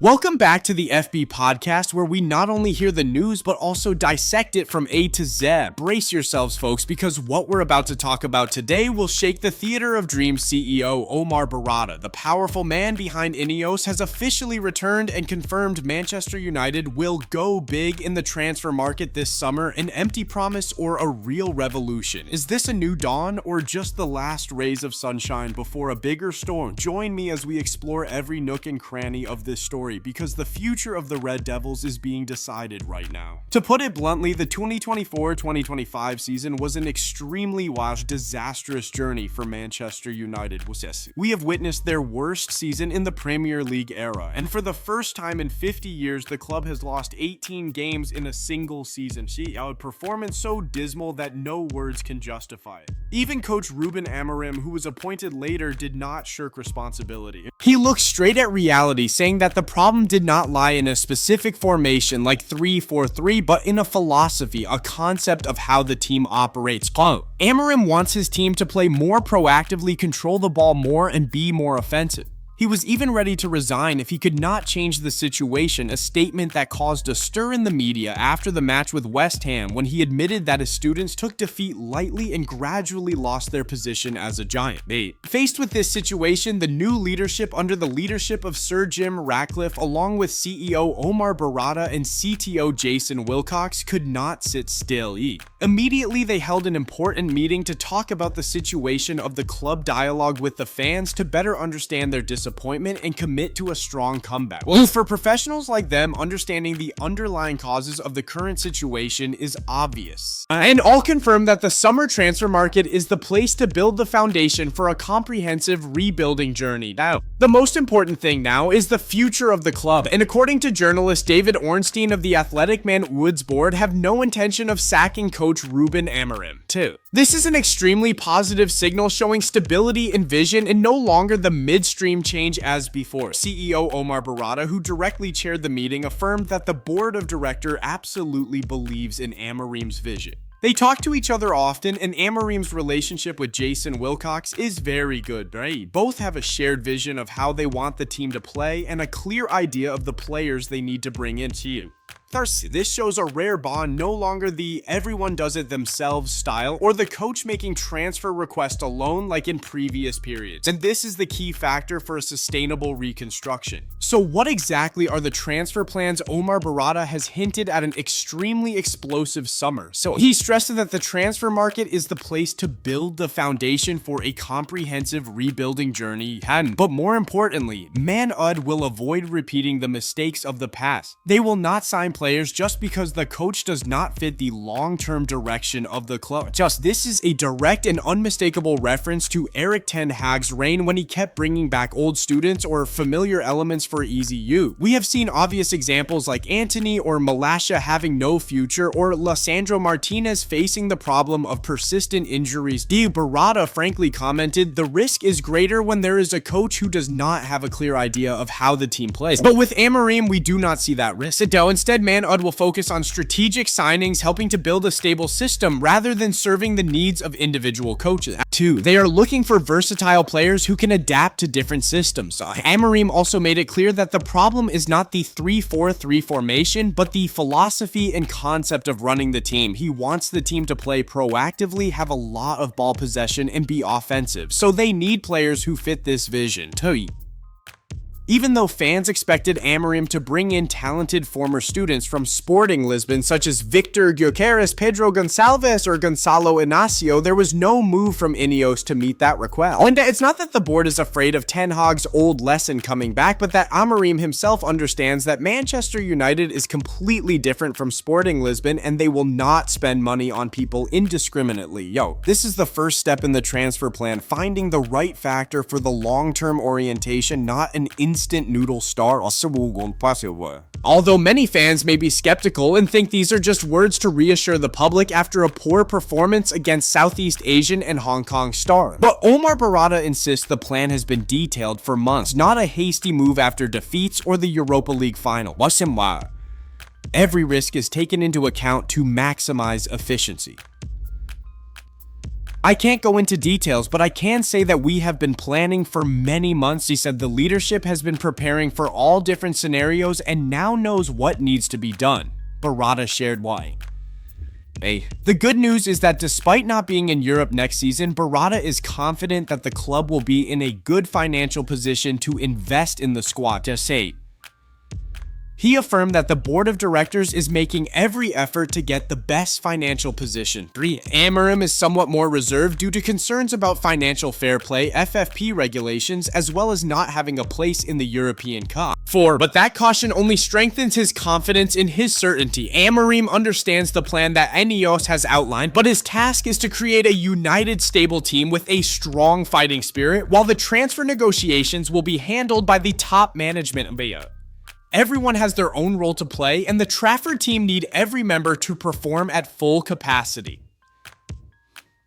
Welcome back to the FB podcast, where we not only hear the news but also dissect it from A to Z. Brace yourselves, folks, because what we're about to talk about today will shake the Theater of Dreams CEO Omar Berrada. The powerful man behind Ineos has officially returned and confirmed Manchester United will go big in the transfer market this summer. An empty promise or a real revolution? Is this a new dawn or just the last rays of sunshine before a bigger storm? Join me as we explore every nook and cranny of this story, because the future of the Red Devils is being decided right now. To put it bluntly, the 2024-2025 season was an extremely wild, disastrous journey for Manchester United. We have witnessed their worst season in the Premier League era, and for the first time in 50 years, the club has lost 18 games in a single season. A performance so dismal that no words can justify it. Even coach Ruben Amorim, who was appointed later, did not shirk responsibility. He looked straight at reality, saying that the problem did not lie in a specific formation like 3-4-3, but in a philosophy, a concept of how the team operates. Amorim wants his team to play more proactively, control the ball more, and be more offensive. He was even ready to resign if he could not change the situation, a statement that caused a stir in the media after the match with West Ham, when he admitted that his students took defeat lightly and gradually lost their position as a giant. Faced with this situation, the new leadership under the leadership of Sir Jim Ratcliffe, along with CEO Omar Berrada and CTO Jason Wilcox, could not sit still. Immediately, they held an important meeting to talk about the situation of the club, dialogue with the fans to better understand their disappointment and commit to a strong comeback. Well, for professionals like them, understanding the underlying causes of the current situation is obvious. And all confirm that the summer transfer market is the place to build the foundation for a comprehensive rebuilding journey. Now, the most important thing now is the future of the club, and according to journalist David Ornstein of the Athletic Man Utd's board, have no intention of sacking coach Ruben Amorim, too. This is an extremely positive signal, showing stability and vision and no longer the midstream change as before. CEO Omar Berrada, who directly chaired the meeting, affirmed that the board of directors absolutely believes in Amorim's vision. They talk to each other often, and Amorim's relationship with Jason Wilcox is very good, right? Both have a shared vision of how they want the team to play and a clear idea of the players they need to bring into you. This shows a rare bond, no longer the everyone does it themselves style or the coach making transfer requests alone like in previous periods. And this is the key factor for a sustainable reconstruction. So what exactly are the transfer plans? Omar Berrada has hinted at an extremely explosive summer. So he stressed that the transfer market is the place to build the foundation for a comprehensive rebuilding journey. But more importantly, Man Utd will avoid repeating the mistakes of the past. They will not sign players just because the coach does not fit the long-term direction of the club. This is a direct and unmistakable reference to Erik ten Hag's reign when he kept bringing back old students or familiar elements for easy use. We have seen obvious examples like Antony or Malasha having no future, or Lisandro Martinez facing the problem of persistent injuries. Berrada frankly commented, "The risk is greater when there is a coach who does not have a clear idea of how the team plays." But with Amorim, we do not see that risk. Instead, Man Utd will focus on strategic signings, helping to build a stable system rather than serving the needs of individual coaches. 2. They are looking for versatile players who can adapt to different systems. Amorim also made it clear that the problem is not the 3-4-3 formation, but the philosophy and concept of running the team. He wants the team to play proactively, have a lot of ball possession, and be offensive. So they need players who fit this vision. Even though fans expected Amorim to bring in talented former students from Sporting Lisbon such as Victor Gyökeres, Pedro Gonçalves, or Gonçalo Inácio, there was no move from Ineos to meet that request. And it's not that the board is afraid of Ten Hag's old lesson coming back, but that Amorim himself understands that Manchester United is completely different from Sporting Lisbon, and they will not spend money on people indiscriminately. This is the first step in the transfer plan, finding the right factor for the long-term orientation, not an instant noodle star. Although many fans may be skeptical and think these are just words to reassure the public after a poor performance against Southeast Asian and Hong Kong stars. But Omar Berrada insists the plan has been detailed for months, not a hasty move after defeats or the Europa League final. Every risk is taken into account to maximize efficiency. I can't go into details, but I can say that we have been planning for many months. He said the leadership has been preparing for all different scenarios and now knows what needs to be done. Berrada shared why. The good news is that despite not being in Europe next season, Berrada is confident that the club will be in a good financial position to invest in the squad. He affirmed that the board of directors is making every effort to get the best financial position. Amorim is somewhat more reserved due to concerns about financial fair play, FFP regulations, as well as not having a place in the European Cup. But that caution only strengthens his confidence in his certainty. Amorim understands the plan that Ineos has outlined, but his task is to create a united, stable team with a strong fighting spirit, while the transfer negotiations will be handled by the top management. Everyone has their own role to play, and the Trafford team need every member to perform at full capacity.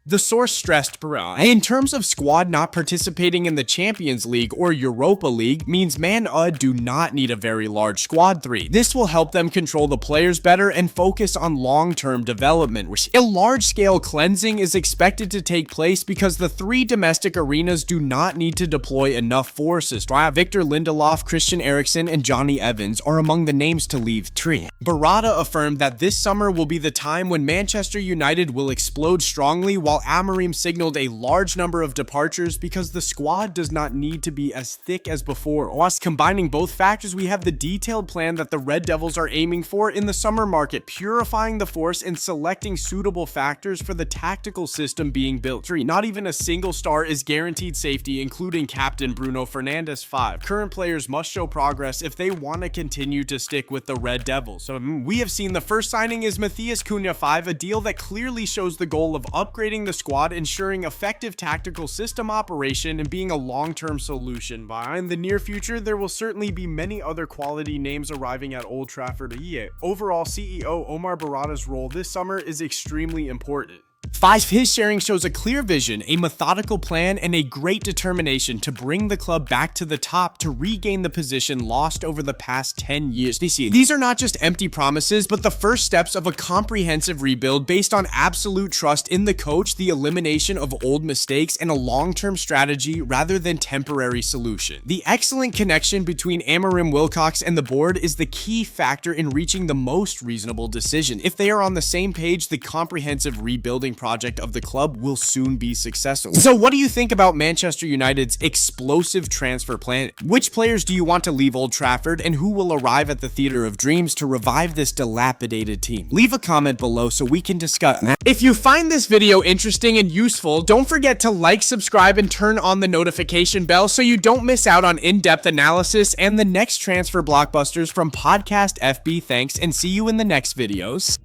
The source stressed Berrada. In terms of squad not participating in the Champions League or Europa League means Man Utd do not need a very large squad. This will help them control the players better and focus on long-term development. A large-scale cleansing is expected to take place because the 3 domestic arenas do not need to deploy enough forces. Victor Lindelof, Christian Eriksen, and Johnny Evans are among the names to leave. Berrada affirmed that this summer will be the time when Manchester United will explode strongly, while Amorim signaled a large number of departures because the squad does not need to be as thick as before. Whilst combining both factors, we have the detailed plan that the Red Devils are aiming for in the summer market, purifying the force and selecting suitable factors for the tactical system being built. Not even a single star is guaranteed safety, including captain Bruno Fernandes. Current players must show progress if they want to continue to stick with the Red Devils. We have seen the first signing is Matthos Kuya, a deal that clearly shows the goal of upgrading the squad, ensuring effective tactical system operation, and being a long-term solution. In the near future, there will certainly be many other quality names arriving at Old Trafford. Overall, CEO Omar Berrada's role this summer is extremely important. His sharing shows a clear vision, a methodical plan, and a great determination to bring the club back to the top to regain the position lost over the past 10 years. These are not just empty promises, but the first steps of a comprehensive rebuild based on absolute trust in the coach, the elimination of old mistakes, and a long-term strategy rather than temporary solution. The excellent connection between Amorim, Wilcox, and the board is the key factor in reaching the most reasonable decision. If they are on the same page, the comprehensive rebuilding project of the club will soon be successful. So what do you think about Manchester United's explosive transfer plan? Which players do you want to leave Old Trafford, and who will arrive at the Theatre of Dreams to revive this dilapidated team? Leave a comment below so we can discuss. If you find this video interesting and useful, don't forget to like, subscribe, and turn on the notification bell so you don't miss out on in-depth analysis and the next transfer blockbusters from Podcast FB. Thanks, and see you in the next videos.